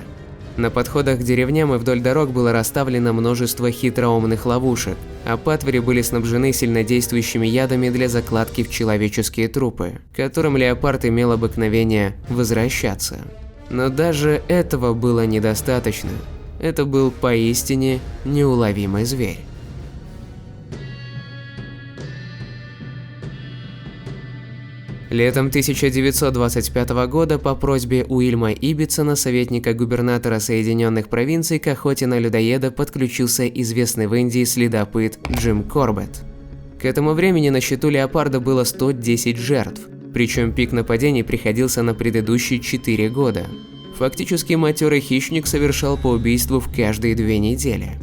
S1: На подходах к деревням и вдоль дорог было расставлено множество хитроумных ловушек, а патвари были снабжены сильнодействующими ядами для закладки в человеческие трупы, к которым леопард имел обыкновение возвращаться. Но даже этого было недостаточно. Это был поистине неуловимый зверь. Летом 1925 года по просьбе Уильяма Иббитсона, советника губернатора Соединенных Провинций, к охоте на людоеда подключился известный в Индии следопыт Джим Корбет. К этому времени на счету леопарда было 110 жертв, причем пик нападений приходился на предыдущие 4 года. Фактически матерый хищник совершал по убийству в каждые 2 недели.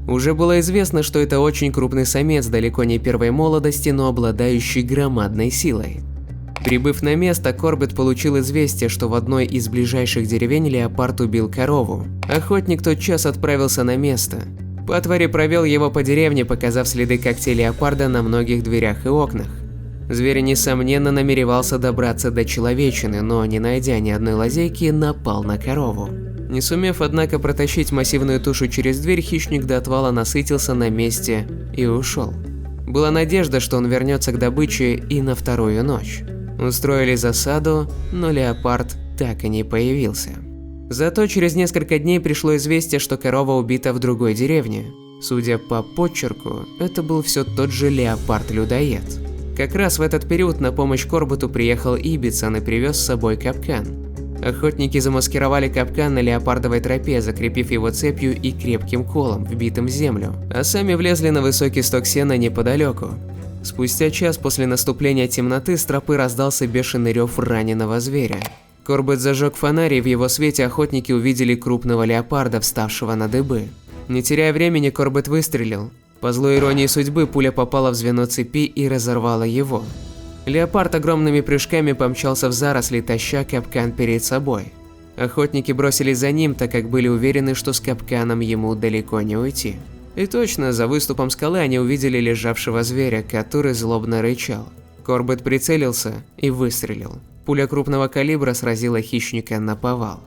S1: Уже было известно, что это очень крупный самец, далеко не первой молодости, но обладающий громадной силой. Прибыв на место, Корбет получил известие, что в одной из ближайших деревень леопард убил корову. Охотник тотчас отправился на место. Патвари провел его по деревне, показав следы когтей леопарда на многих дверях и окнах. Зверь, несомненно, намеревался добраться до человечины, но, не найдя ни одной лазейки, напал на корову. Не сумев, однако, протащить массивную тушу через дверь, хищник до отвала насытился на месте и ушел. Была надежда, что он вернется к добыче и на вторую ночь. Устроили засаду, но леопард так и не появился. Зато через несколько дней пришло известие, что корова убита в другой деревне. Судя по почерку, это был все тот же леопард-людоед. Как раз в этот период на помощь Корбету приехал Иббитсон и привез с собой капкан. Охотники замаскировали капкан на леопардовой тропе, закрепив его цепью и крепким колом, вбитым в землю, а сами влезли на высокий сток сена неподалеку. Спустя час после наступления темноты с тропы раздался бешеный рев раненого зверя. Корбет зажег фонарь, и в его свете охотники увидели крупного леопарда, вставшего на дыбы. Не теряя времени, Корбет выстрелил. По злой иронии судьбы, пуля попала в звено цепи и разорвала его. Леопард огромными прыжками помчался в заросли, таща капкан перед собой. Охотники бросились за ним, так как были уверены, что с капканом ему далеко не уйти. И точно, за выступом скалы они увидели лежавшего зверя, который злобно рычал. Корбет прицелился и выстрелил. Пуля крупного калибра сразила хищника наповал.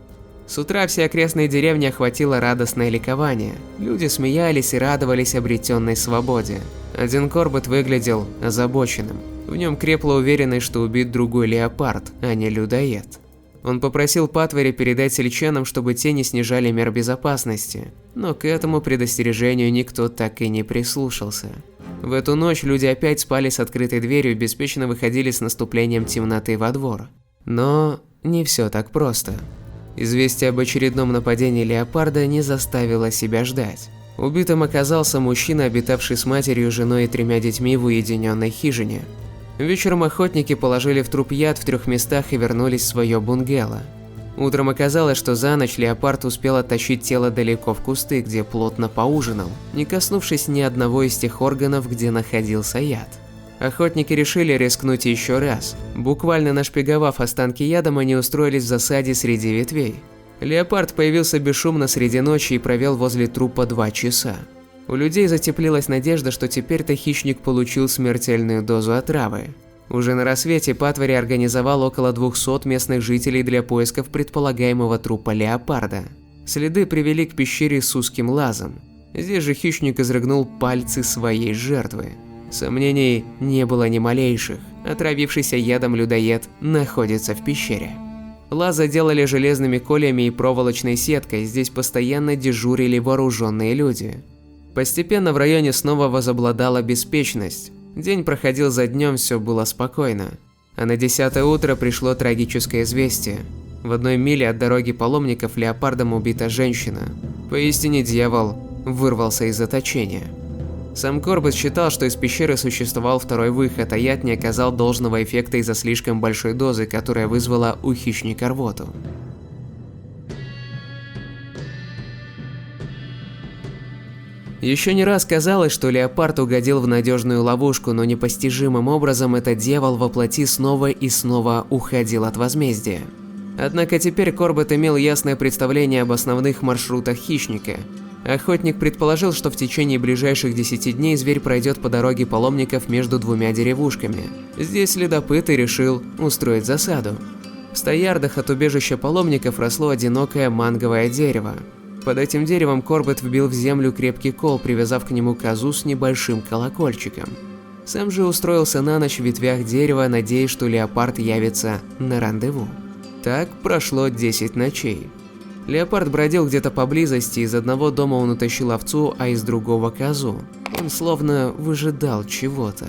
S1: С утра все окрестные деревни охватило радостное ликование. Люди смеялись и радовались обретенной свободе. Один Корбет выглядел озабоченным. В нем крепла уверенность, что убит другой леопард, а не людоед. Он попросил Патвари передать сельчанам, чтобы те не снижали мер безопасности, но к этому предостережению никто так и не прислушался. В эту ночь люди опять спали с открытой дверью и беспечно выходили с наступлением темноты во двор. Но не все так просто. Известие об очередном нападении леопарда не заставило себя ждать. Убитым оказался мужчина, обитавший с матерью, женой и 3 детьми в уединенной хижине. Вечером охотники положили в труп яд в 3 местах и вернулись в свое бунгало. Утром оказалось, что за ночь леопард успел оттащить тело далеко в кусты, где плотно поужинал, не коснувшись ни одного из тех органов, где находился яд. Охотники решили рискнуть еще раз. Буквально нашпиговав останки ядом, они устроились в засаде среди ветвей. Леопард появился бесшумно среди ночи и провел возле трупа 2 часа. У людей затеплилась надежда, что теперь-то хищник получил смертельную дозу отравы. Уже на рассвете Патвари организовал около 200 местных жителей для поисков предполагаемого трупа леопарда. Следы привели к пещере с узким лазом. Здесь же хищник изрыгнул пальцы своей жертвы. Сомнений не было ни малейших. Отравившийся ядом людоед находится в пещере. Лаз заделали железными кольями и проволочной сеткой, здесь постоянно дежурили вооруженные люди. Постепенно в районе снова возобладала беспечность. День проходил за днем, все было спокойно. А на 10-е утро пришло трагическое известие. В 1 миле от дороги паломников леопардом убита женщина. Поистине дьявол вырвался из заточения. Сам Корбет считал, что из пещеры существовал второй выход, а яд не оказал должного эффекта из-за слишком большой дозы, которая вызвала у хищника рвоту. Еще не раз казалось, что леопард угодил в надежную ловушку, но непостижимым образом этот дьявол воплоти снова и снова уходил от возмездия. Однако теперь Корбет имел ясное представление об основных маршрутах хищника. Охотник предположил, что в течение ближайших 10 дней зверь пройдет по дороге паломников между 2 деревушками. Здесь следопыт и решил устроить засаду. В 100 ярдах от убежища паломников росло одинокое манговое дерево. Под этим деревом Корбет вбил в землю крепкий кол, привязав к нему козу с небольшим колокольчиком. Сам же устроился на ночь в ветвях дерева, надеясь, что леопард явится на рандеву. Так прошло 10 ночей. Леопард бродил где-то поблизости, из одного дома он утащил овцу, а из другого козу. Он словно выжидал чего-то.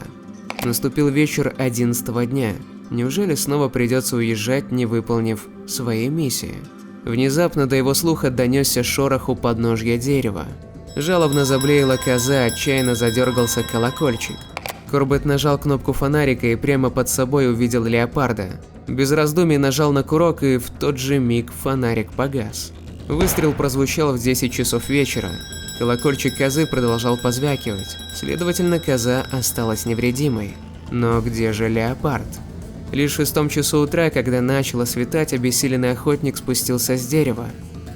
S1: Наступил вечер 11-го дня. Неужели снова придется уезжать, не выполнив своей миссии? Внезапно до его слуха донесся шорох у подножья дерева. Жалобно заблеяла коза, отчаянно задергался колокольчик. Корбет нажал кнопку фонарика и прямо под собой увидел леопарда. Без раздумий нажал на курок, и в тот же миг фонарик погас. Выстрел прозвучал в 10 часов вечера. Колокольчик козы продолжал позвякивать, следовательно, коза осталась невредимой. Но где же леопард? Лишь в 6 часу утра, когда начало светать, обессиленный охотник спустился с дерева.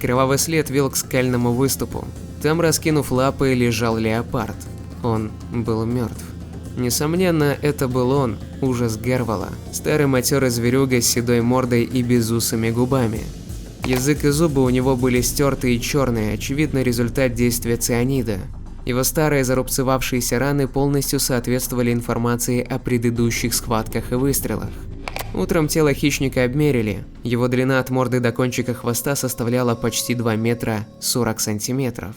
S1: Кровавый след вел к скальному выступу. Там, раскинув лапы, лежал леопард. Он был мертв. Несомненно, это был он, ужас Гервала, старый матерый зверюга с седой мордой и безусыми губами. Язык и зубы у него были стерты и черные, очевидно результат действия цианида. Его старые зарубцевавшиеся раны полностью соответствовали информации о предыдущих схватках и выстрелах. Утром тело хищника обмерили, его длина от морды до кончика хвоста составляла почти 2 метра 40 сантиметров.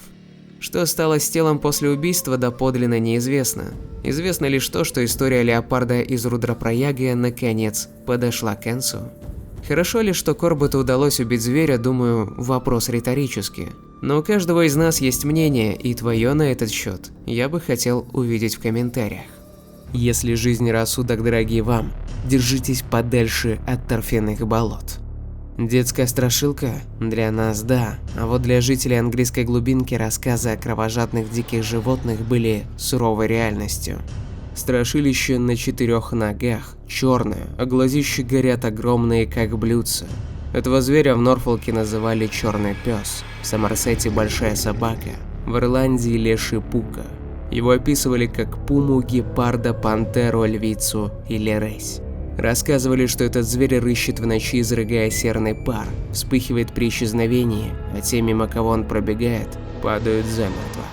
S1: Что стало с телом после убийства, доподлинно неизвестно. Известно лишь то, что история леопарда из Рудрапраяга наконец подошла к концу. Хорошо ли, что Корбету удалось убить зверя, думаю, вопрос риторический. Но у каждого из нас есть мнение, и твое на этот счет я бы хотел увидеть в комментариях. Если жизнь и рассудок дороги вам, держитесь подальше от торфяных болот. Детская страшилка? Для нас да, а вот для жителей английской глубинки рассказы о кровожадных диких животных были суровой реальностью. Страшилище на 4 ногах, черное, а глазища горят огромные, как блюдца. Этого зверя в Норфолке называли черный пес, в Сомерсете большая собака, в Ирландии леший пука. Его описывали как пуму, гепарда, пантеру, львицу или рысь. Рассказывали, что этот зверь рыщет в ночи, изрыгая серный пар, вспыхивает при исчезновении, а те, мимо кого он пробегает, падают замертво.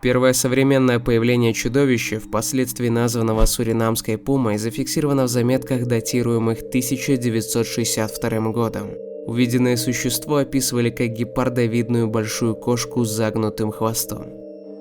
S1: Первое современное появление чудовища, впоследствии названного суринамской пумой, зафиксировано в заметках, датируемых 1962 годом. Увиденное существо описывали как гепардовидную большую кошку с загнутым хвостом.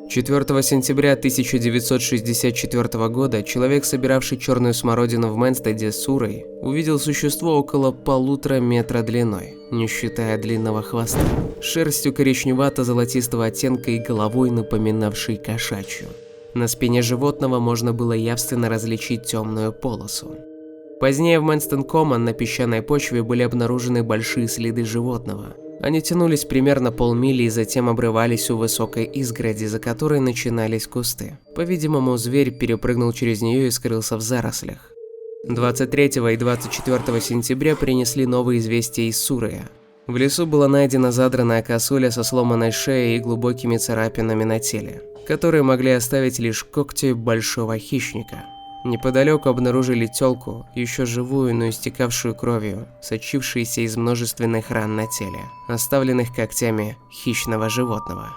S1: 4 сентября 1964 года человек, собиравший черную смородину в Мэнстеде, Суррей, увидел существо около 1,5 метра длиной, не считая длинного хвоста, шерстью коричневато-золотистого оттенка и головой, напоминавшей кошачью. На спине животного можно было явственно различить темную полосу. Позднее в Мэнстон-Коммон на песчаной почве были обнаружены большие следы животного. Они тянулись примерно полмили и затем обрывались у высокой изгороди, за которой начинались кусты. По-видимому, зверь перепрыгнул через нее и скрылся в зарослях. 23 и 24 сентября принесли новые известия из Суррея. В лесу была найдена задранная косуля со сломанной шеей и глубокими царапинами на теле, которые могли оставить лишь когти большого хищника. Неподалеку обнаружили тёлку, еще живую, но истекавшую кровью, сочившейся из множественных ран на теле, оставленных когтями хищного животного.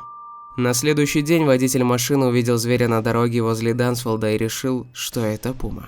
S1: На следующий день водитель машины увидел зверя на дороге возле Дансфолда и решил, что это пума.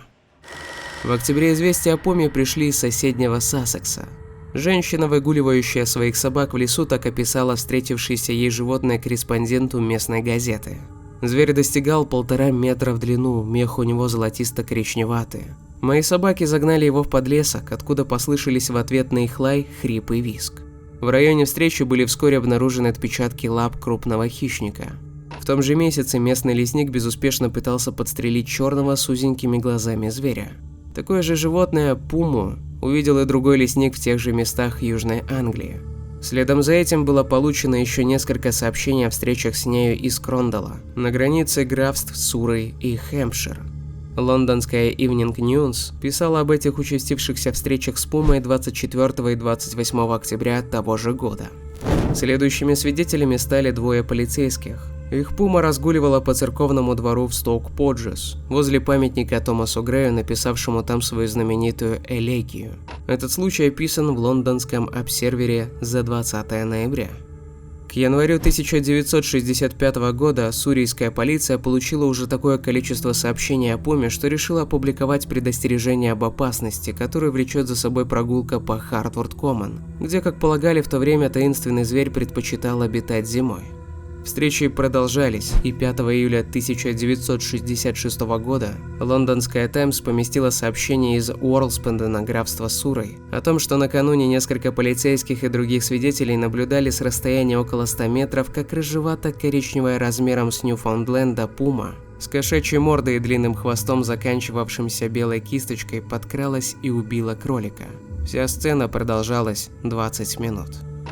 S1: В октябре известия о пуме пришли из соседнего Сассекса. Женщина, выгуливающая своих собак в лесу, так описала встретившееся ей животное корреспонденту местной газеты. Зверь достигал 1,5 метра в длину, мех у него золотисто-коричневатый. Мои собаки загнали его в подлесок, откуда послышались в ответ на их лай хрип и визг. В районе встречи были вскоре обнаружены отпечатки лап крупного хищника. В том же месяце местный лесник безуспешно пытался подстрелить черного с узенькими глазами зверя. Такое же животное, пуму, увидел и другой лесник в тех же местах Южной Англии. Следом за этим было получено еще несколько сообщений о встречах с нею из Крондала, на границе графств Суррей и Хэмпшир. Лондонская Evening News писала об этих участившихся встречах с пумой 24 и 28 октября того же года. Следующими свидетелями стали 2 полицейских. Их пума разгуливала по церковному двору в Стоук-Поджес, возле памятника Томасу Грею, написавшему там свою знаменитую элегию. Этот случай описан в лондонском обсервере за 20 ноября. К январю 1965 года суррейская полиция получила уже такое количество сообщений о пуме, что решила опубликовать предостережение об опасности, которое влечет за собой прогулка по Хартфорд-Коммон, где, как полагали в то время, таинственный зверь предпочитал обитать зимой. Встречи продолжались, и 5 июля 1966 года лондонская Таймс поместила сообщение из Уорлспендена, графства Суррей, о том, что накануне несколько полицейских и других свидетелей наблюдали с расстояния около 100 метров, как рыжевато-коричневая размером с Ньюфаундленда пума с кошачьей мордой и длинным хвостом, заканчивавшимся белой кисточкой, подкралась и убила кролика. Вся сцена продолжалась 20 минут.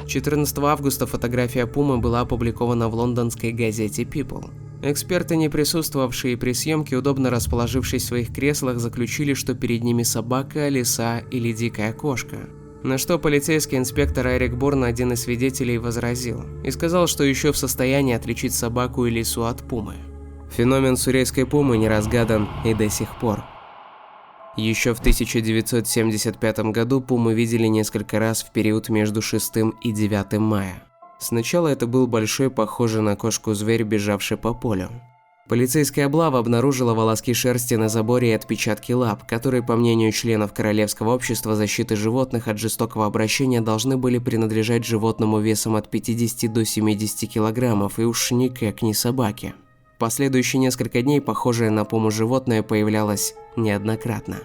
S1: 14 августа фотография пумы была опубликована в лондонской газете People. Эксперты, не присутствовавшие при съемке, удобно расположившись в своих креслах, заключили, что перед ними собака, лиса или дикая кошка. На что полицейский инспектор Эрик Борн, один из свидетелей, возразил и сказал, что еще в состоянии отличить собаку и лису от пумы. Феномен суррейской пумы не разгадан и до сих пор. Еще в 1975 году пумы видели несколько раз в период между 6 и 9 мая. Сначала это был большой, похожий на кошку зверь, бежавший по полю. Полицейская облава обнаружила волоски шерсти на заборе и отпечатки лап, которые, по мнению членов Королевского общества защиты животных от жестокого обращения, должны были принадлежать животному весом от 50 до 70 килограммов и уж никак не собаке. Последующие несколько дней похожее на пуму животное появлялось неоднократно.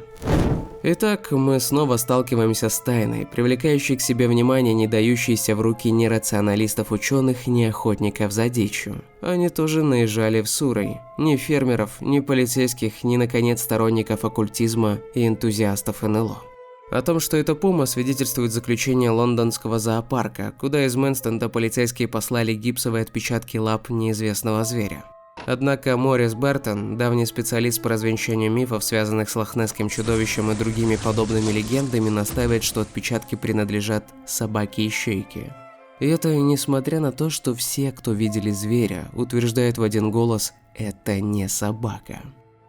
S1: Итак, мы снова сталкиваемся с тайной, привлекающей к себе внимание, не дающейся в руки ни рационалистов-ученых, ни охотников за дичью. Они тоже наезжали в Суррей. Ни фермеров, ни полицейских, ни, наконец, сторонников оккультизма и энтузиастов НЛО. О том, что это пума, свидетельствует заключение лондонского зоопарка, куда из Мэнстонда полицейские послали гипсовые отпечатки лап неизвестного зверя. Однако Морис Бертон, давний специалист по развенчанию мифов, связанных с лохнесским чудовищем и другими подобными легендами, настаивает, что отпечатки принадлежат собаке-ищейке. И это несмотря на то, что все, кто видели зверя, утверждают в один голос «это не собака».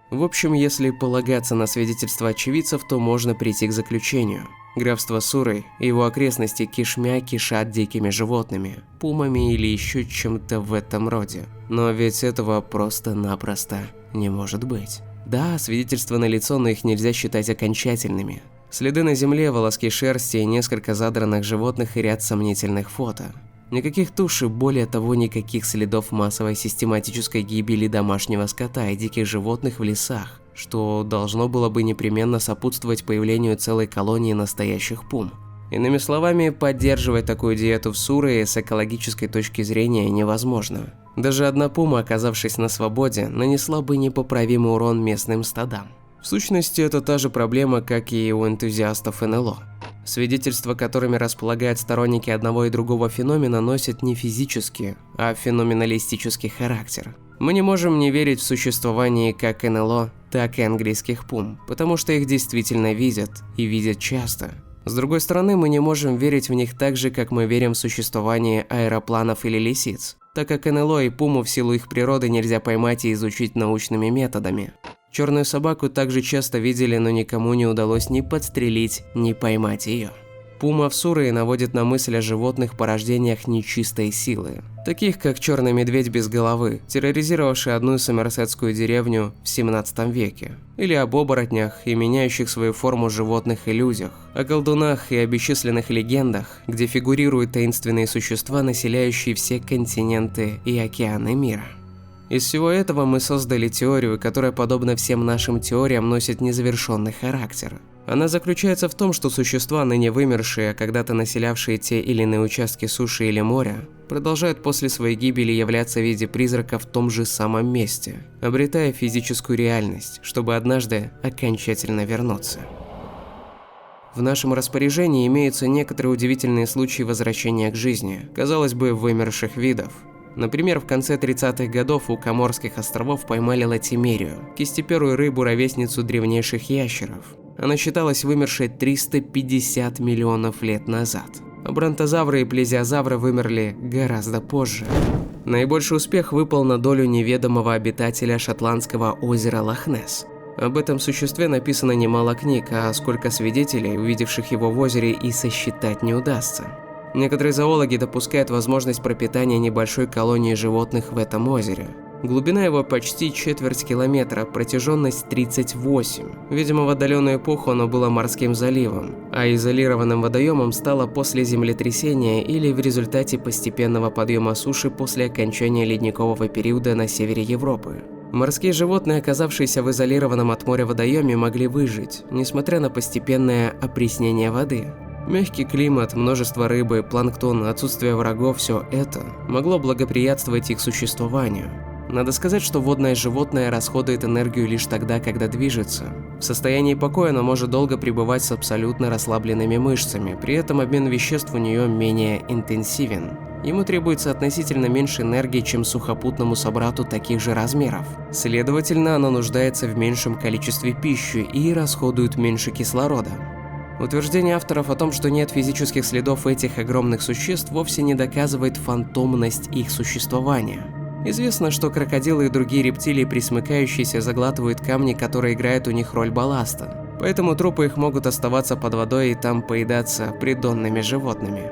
S1: В общем, если полагаться на свидетельства очевидцев, то можно прийти к заключению. Графство Суррей и его окрестности кишмя кишат дикими животными, пумами или еще чем-то в этом роде. Но ведь этого просто-напросто не может быть. Да, свидетельства налицо, но их нельзя считать окончательными. Следы на земле, волоски шерсти, несколько задранных животных и ряд сомнительных фото. Никаких туш и, более того, никаких следов массовой систематической гибели домашнего скота и диких животных в лесах, что должно было бы непременно сопутствовать появлению целой колонии настоящих пум. Иными словами, поддерживать такую диету в Суррее с экологической точки зрения невозможно. Даже одна пума, оказавшись на свободе, нанесла бы непоправимый урон местным стадам. В сущности, это та же проблема, как и у энтузиастов НЛО. Свидетельства, которыми располагают сторонники одного и другого феномена, носят не физический, а феноменалистический характер. Мы не можем не верить в существование как НЛО, так и английских пум, потому что их действительно видят, и видят часто. С другой стороны, мы не можем верить в них так же, как мы верим в существование аэропланов или лисиц, так как НЛО и пуму в силу их природы нельзя поймать и изучить научными методами. Черную собаку также часто видели, но никому не удалось ни подстрелить, ни поймать ее. Пума в Суррее наводит на мысль о животных порождениях нечистой силы, таких как черный медведь без головы, терроризировавший одну сомерсетскую деревню в 17 веке, или об оборотнях и меняющих свою форму животных иллюзиях, о колдунах и о бесчисленных легендах, где фигурируют таинственные существа, населяющие все континенты и океаны мира. Из всего этого мы создали теорию, которая, подобно всем нашим теориям, носит незавершенный характер. Она заключается в том, что существа, ныне вымершие, а когда-то населявшие те или иные участки суши или моря, продолжают после своей гибели являться в виде призрака в том же самом месте, обретая физическую реальность, чтобы однажды окончательно вернуться. В нашем распоряжении имеются некоторые удивительные случаи возвращения к жизни, казалось бы, вымерших видов. Например, в конце 30-х годов у Коморских островов поймали латимерию, кистеперую рыбу-ровесницу древнейших ящеров. Она считалась вымершей 350 миллионов лет назад. А бронтозавры и плезиозавры вымерли гораздо позже. Наибольший успех выпал на долю неведомого обитателя шотландского озера Лохнесс. Об этом существе написано немало книг, а сколько свидетелей, увидевших его в озере, и сосчитать не удастся. Некоторые зоологи допускают возможность пропитания небольшой колонии животных в этом озере. Глубина его почти четверть километра, протяженность 38. Видимо, в отдаленную эпоху оно было морским заливом, а изолированным водоемом стало после землетрясения или в результате постепенного подъема суши после окончания ледникового периода на севере Европы. Морские животные, оказавшиеся в изолированном от моря водоеме, могли выжить, несмотря на постепенное опреснение воды. Мягкий климат, множество рыбы, планктон, отсутствие врагов – все это могло благоприятствовать их существованию. Надо сказать, что водное животное расходует энергию лишь тогда, когда движется. В состоянии покоя оно может долго пребывать с абсолютно расслабленными мышцами, при этом обмен веществ у нее менее интенсивен. Ему требуется относительно меньше энергии, чем сухопутному собрату таких же размеров. Следовательно, оно нуждается в меньшем количестве пищи и расходует меньше кислорода. Утверждение авторов о том, что нет физических следов этих огромных существ, вовсе не доказывает фантомность их существования. Известно, что крокодилы и другие рептилии, пресмыкающиеся, заглатывают камни, которые играют у них роль балласта. Поэтому трупы их могут оставаться под водой и там поедаться придонными животными.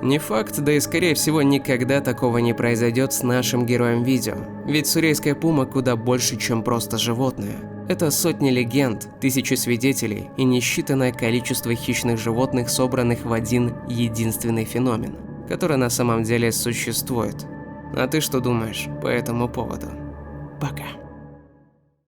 S1: Не факт, да и скорее всего никогда такого не произойдет с нашим героем видео. Ведь сурейская пума куда больше, чем просто животное. Это сотни легенд, тысячи свидетелей и несчитанное количество хищных животных, собранных в один единственный феномен, который на самом деле существует. А ты что думаешь по этому поводу? Пока.